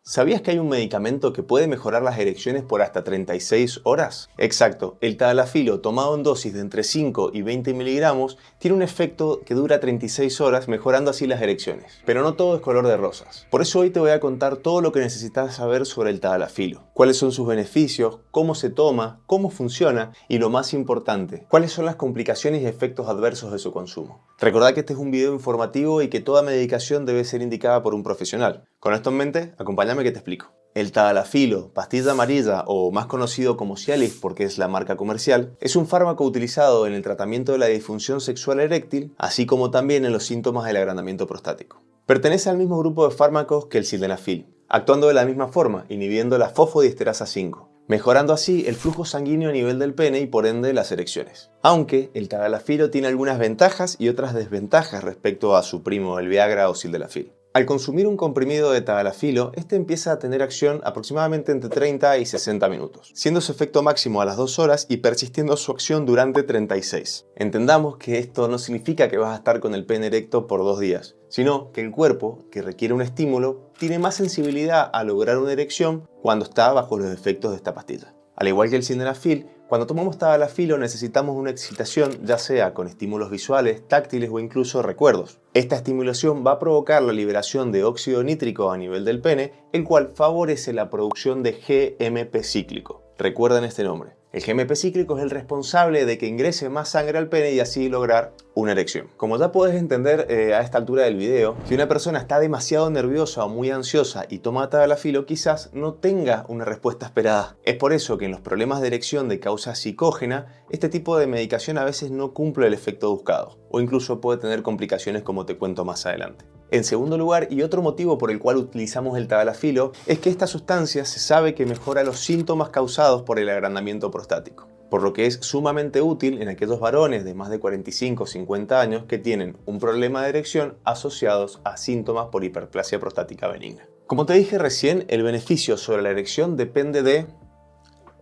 ¿Sabías que hay un medicamento que puede mejorar las erecciones por hasta 36 horas? Exacto, el tadalafilo tomado en dosis de entre 5 y 20 miligramos tiene un efecto que dura 36 horas, mejorando así las erecciones. Pero no todo es color de rosas. Por eso hoy te voy a contar todo lo que necesitas saber sobre el tadalafilo. Cuáles son sus beneficios, cómo se toma, cómo funciona y lo más importante, cuáles son las complicaciones y efectos adversos de su consumo. Recordá que este es un video informativo y que toda medicación debe ser indicada por un profesional. Con esto en mente, acompáñame que te explico. El tadalafilo, pastilla amarilla o más conocido como Cialis porque es la marca comercial, es un fármaco utilizado en el tratamiento de la disfunción sexual eréctil, así como también en los síntomas del agrandamiento prostático. Pertenece al mismo grupo de fármacos que el sildenafil, actuando de la misma forma, inhibiendo la fosfodiesterasa 5, mejorando así el flujo sanguíneo a nivel del pene y por ende las erecciones. Aunque el tadalafilo tiene algunas ventajas y otras desventajas respecto a su primo el Viagra o sildenafil. Al consumir un comprimido de tadalafilo, este empieza a tener acción aproximadamente entre 30 y 60 minutos, siendo su efecto máximo a las 2 horas y persistiendo su acción durante 36. Entendamos que esto no significa que vas a estar con el pene erecto por 2 días, sino que el cuerpo, que requiere un estímulo, tiene más sensibilidad a lograr una erección cuando está bajo los efectos de esta pastilla. Al igual que el sildenafil, cuando tomamos tadalafilo necesitamos una excitación, ya sea con estímulos visuales, táctiles o incluso recuerdos. Esta estimulación va a provocar la liberación de óxido nítrico a nivel del pene, el cual favorece la producción de GMP cíclico. Recuerden este nombre. El GMP cíclico es el responsable de que ingrese más sangre al pene y así lograr una erección. Como ya puedes entender a esta altura del video, si una persona está demasiado nerviosa o muy ansiosa y toma tadalafilo, quizás no tenga una respuesta esperada. Es por eso que en los problemas de erección de causa psicógena, este tipo de medicación a veces no cumple el efecto buscado, o incluso puede tener complicaciones como te cuento más adelante. En segundo lugar, y otro motivo por el cual utilizamos el tadalafilo, es que esta sustancia se sabe que mejora los síntomas causados por el agrandamiento prostático, por lo que es sumamente útil en aquellos varones de más de 45 o 50 años que tienen un problema de erección asociados a síntomas por hiperplasia prostática benigna. Como te dije recién, el beneficio sobre la erección depende de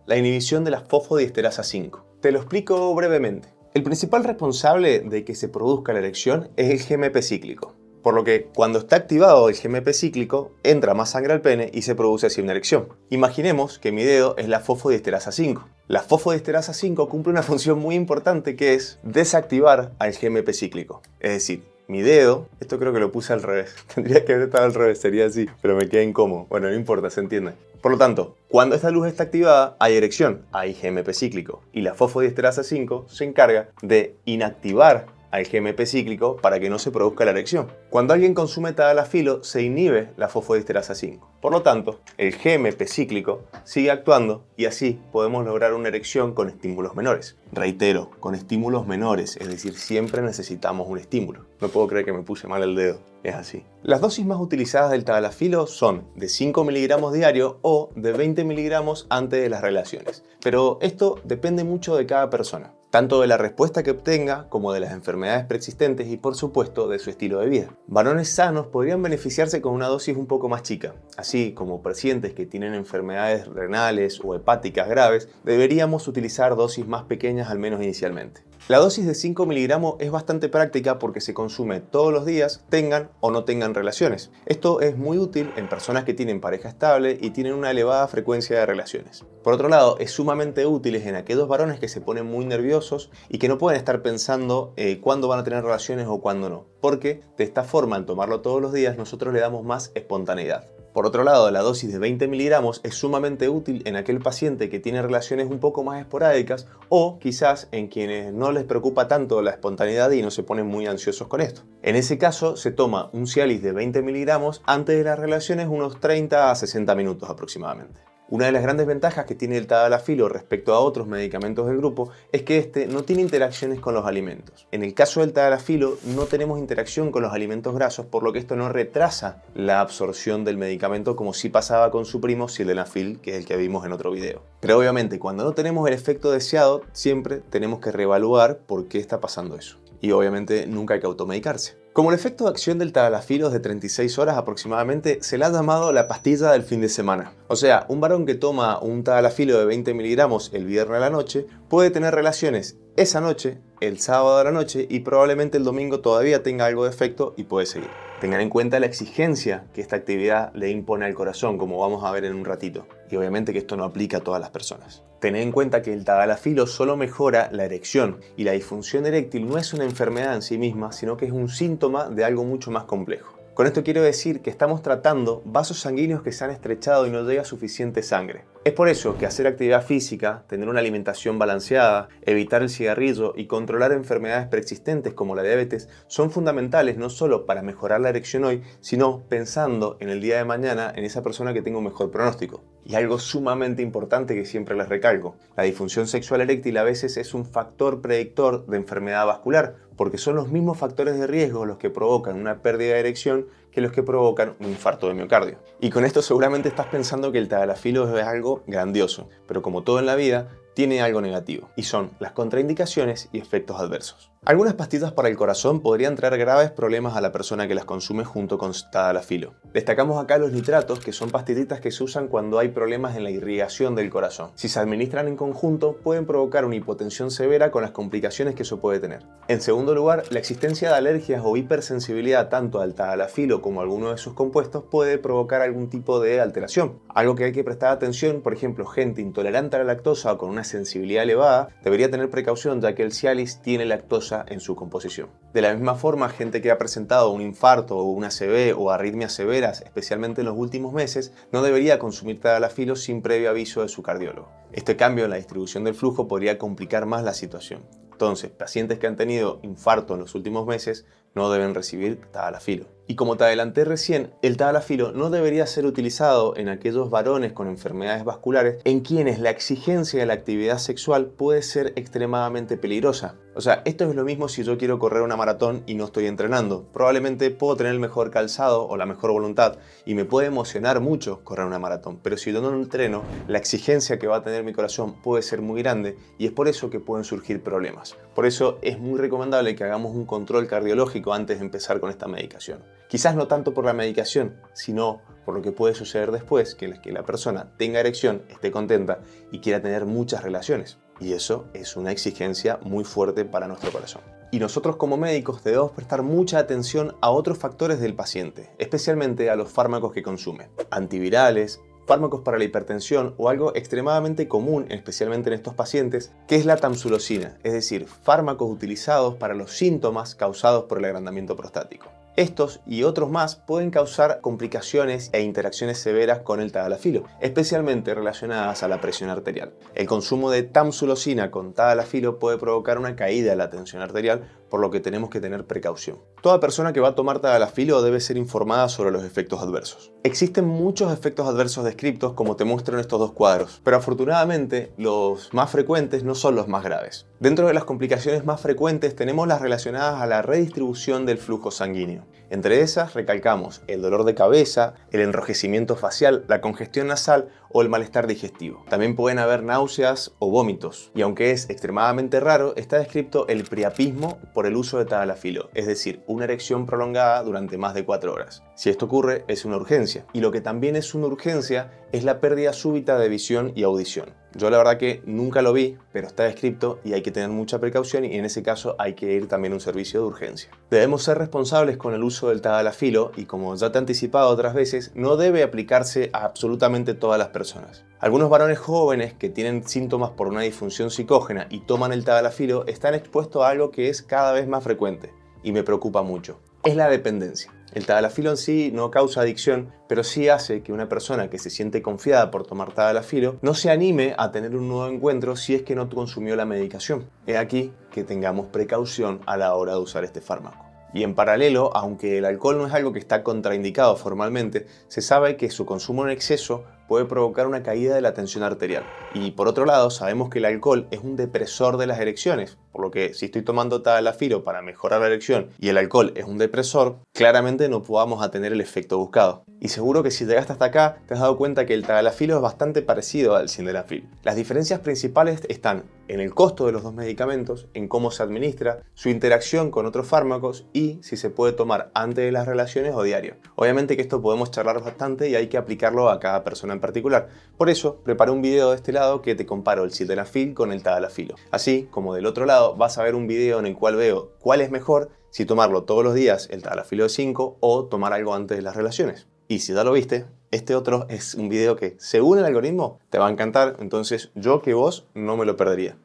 la inhibición de la fosfodiesterasa 5. Te lo explico brevemente. El principal responsable de que se produzca la erección es el GMP cíclico. Por lo que cuando está activado el GMP cíclico, entra más sangre al pene y se produce así una erección. Imaginemos que mi dedo es la fosfodiesterasa 5. La fosfodiesterasa 5 cumple una función muy importante que es desactivar al GMP cíclico. Es decir, mi dedo, esto creo que lo puse al revés, tendría que haber estado al revés, sería así, pero me queda incómodo. Bueno, no importa, se entiende. Por lo tanto, cuando esta luz está activada, hay erección, hay GMP cíclico. Y la fosfodiesterasa 5 se encarga de inactivar al GMP cíclico para que no se produzca la erección. Cuando alguien consume tadalafilo, se inhibe la fosfodiesterasa 5. Por lo tanto, el GMP cíclico sigue actuando y así podemos lograr una erección con estímulos menores. Reitero, con estímulos menores, es decir, siempre necesitamos un estímulo. No puedo creer que me puse mal el dedo, es así. Las dosis más utilizadas del tadalafilo son de 5 miligramos diario o de 20 miligramos antes de las relaciones. Pero esto depende mucho de cada persona, tanto de la respuesta que obtenga como de las enfermedades preexistentes y por supuesto de su estilo de vida. Varones sanos podrían beneficiarse con una dosis un poco más chica, así como pacientes que tienen enfermedades renales o hepáticas graves, deberíamos utilizar dosis más pequeñas al menos inicialmente. La dosis de 5 miligramos es bastante práctica porque se consume todos los días, tengan o no tengan relaciones. Esto es muy útil en personas que tienen pareja estable y tienen una elevada frecuencia de relaciones. Por otro lado, es sumamente útil en aquellos varones que se ponen muy nerviosos y que no pueden estar pensando cuándo van a tener relaciones o cuándo no, porque de esta forma, al tomarlo todos los días, nosotros le damos más espontaneidad. Por otro lado, la dosis de 20 miligramos es sumamente útil en aquel paciente que tiene relaciones un poco más esporádicas o quizás en quienes no les preocupa tanto la espontaneidad y no se ponen muy ansiosos con esto. En ese caso, se toma un Cialis de 20 miligramos antes de las relaciones unos 30 a 60 minutos aproximadamente. Una de las grandes ventajas que tiene el tadalafilo respecto a otros medicamentos del grupo es que este no tiene interacciones con los alimentos. En el caso del tadalafilo no tenemos interacción con los alimentos grasos, por lo que esto no retrasa la absorción del medicamento como sí pasaba con su primo sildenafil, que es el que vimos en otro video. Pero obviamente cuando no tenemos el efecto deseado, siempre tenemos que reevaluar por qué está pasando eso. Y obviamente nunca hay que automedicarse. Como el efecto de acción del tadalafilo es de 36 horas aproximadamente, se le ha llamado la pastilla del fin de semana. O sea, un varón que toma un tadalafilo de 20 miligramos el viernes a la noche puede tener relaciones esa noche, el sábado a la noche y probablemente el domingo todavía tenga algo de efecto y puede seguir. Tengan en cuenta la exigencia que esta actividad le impone al corazón, como vamos a ver en un ratito. Y obviamente que esto no aplica a todas las personas. Tened en cuenta que el tadalafilo solo mejora la erección y la disfunción eréctil no es una enfermedad en sí misma, sino que es un síntoma de algo mucho más complejo. Con esto quiero decir que estamos tratando vasos sanguíneos que se han estrechado y no llega suficiente sangre. Es por eso que hacer actividad física, tener una alimentación balanceada, evitar el cigarrillo y controlar enfermedades preexistentes como la diabetes son fundamentales no solo para mejorar la erección hoy, sino pensando en el día de mañana en esa persona que tenga un mejor pronóstico. Y algo sumamente importante que siempre les recalco, la disfunción sexual eréctil a veces es un factor predictor de enfermedad vascular, porque son los mismos factores de riesgo los que provocan una pérdida de erección que los que provocan un infarto de miocardio. Y con esto seguramente estás pensando que el tadalafilo es algo grandioso, pero como todo en la vida, tiene algo negativo, y son las contraindicaciones y efectos adversos. Algunas pastillas para el corazón podrían traer graves problemas a la persona que las consume junto con tadalafilo. Destacamos acá los nitratos, que son pastillitas que se usan cuando hay problemas en la irrigación del corazón. Si se administran en conjunto, pueden provocar una hipotensión severa con las complicaciones que eso puede tener. En segundo lugar, la existencia de alergias o hipersensibilidad tanto al tadalafilo como a alguno de sus compuestos puede provocar algún tipo de alteración. Algo que hay que prestar atención, por ejemplo, gente intolerante a la lactosa o con una sensibilidad elevada, debería tener precaución ya que el Cialis tiene lactosa en su composición. De la misma forma, gente que ha presentado un infarto o una ACV o arritmias severas, especialmente en los últimos meses, no debería consumir tadalafilo sin previo aviso de su cardiólogo. Este cambio en la distribución del flujo podría complicar más la situación. Entonces, pacientes que han tenido infarto en los últimos meses no deben recibir tadalafilo. Y como te adelanté recién, el tadalafilo no debería ser utilizado en aquellos varones con enfermedades vasculares en quienes la exigencia de la actividad sexual puede ser extremadamente peligrosa. O sea, esto es lo mismo si yo quiero correr una maratón y no estoy entrenando. Probablemente puedo tener el mejor calzado o la mejor voluntad y me puede emocionar mucho correr una maratón, pero si yo no entreno, la exigencia que va a tener mi corazón puede ser muy grande y es por eso que pueden surgir problemas. Por eso es muy recomendable que hagamos un control cardiológico antes de empezar con esta medicación. Quizás no tanto por la medicación, sino por lo que puede suceder después, que la persona tenga erección, esté contenta y quiera tener muchas relaciones. Y eso es una exigencia muy fuerte para nuestro corazón. Y nosotros como médicos debemos prestar mucha atención a otros factores del paciente, especialmente a los fármacos que consume. Antivirales, fármacos para la hipertensión o algo extremadamente común, especialmente en estos pacientes, que es la tamsulosina, es decir, fármacos utilizados para los síntomas causados por el agrandamiento prostático. Estos y otros más pueden causar complicaciones e interacciones severas con el tadalafilo, especialmente relacionadas a la presión arterial. El consumo de tamsulosina con tadalafilo puede provocar una caída de la tensión arterial, por lo que tenemos que tener precaución. Toda persona que va a tomar tadalafilo debe ser informada sobre los efectos adversos. Existen muchos efectos adversos descritos, como te muestro en estos dos cuadros, pero afortunadamente los más frecuentes no son los más graves. Dentro de las complicaciones más frecuentes tenemos las relacionadas a la redistribución del flujo sanguíneo. Entre esas recalcamos el dolor de cabeza, el enrojecimiento facial, la congestión nasal o el malestar digestivo. También pueden haber náuseas o vómitos. Y aunque es extremadamente raro, está descrito el priapismo por el uso de tadalafilo, es decir, una erección prolongada durante más de 4 horas. Si esto ocurre, es una urgencia. Y lo que también es una urgencia es la pérdida súbita de visión y audición. Yo la verdad que nunca lo vi, pero está descrito y hay que tener mucha precaución y en ese caso hay que ir también a un servicio de urgencia. Debemos ser responsables con el uso del tadalafilo y como ya te he anticipado otras veces, no debe aplicarse a absolutamente todas las personas. Algunos varones jóvenes que tienen síntomas por una disfunción psicógena y toman el tadalafilo están expuestos a algo que es cada vez más frecuente y me preocupa mucho. Es la dependencia. El tadalafilo en sí no causa adicción, pero sí hace que una persona que se siente confiada por tomar tadalafilo no se anime a tener un nuevo encuentro si es que no consumió la medicación. Es aquí que tengamos precaución a la hora de usar este fármaco. Y en paralelo, aunque el alcohol no es algo que está contraindicado formalmente, se sabe que su consumo en exceso puede provocar una caída de la tensión arterial. Y por otro lado, sabemos que el alcohol es un depresor de las erecciones, por lo que si estoy tomando tadalafilo para mejorar la erección y el alcohol es un depresor, claramente no vamos a tener el efecto buscado. Y seguro que si llegaste hasta acá, te has dado cuenta que el tadalafilo es bastante parecido al sildenafil. Las diferencias principales están en el costo de los dos medicamentos, en cómo se administra, su interacción con otros fármacos y si se puede tomar antes de las relaciones o diario. Obviamente que esto podemos charlar bastante y hay que aplicarlo a cada persona en particular. Por eso preparé un video de este lado que te comparo el sildenafil con el tadalafilo. Así como del otro lado vas a ver un video en el cual veo cuál es mejor si tomarlo todos los días el tadalafilo de 5 o tomar algo antes de las relaciones. Y si ya lo viste, este otro es un video que según el algoritmo te va a encantar, entonces yo que vos no me lo perdería.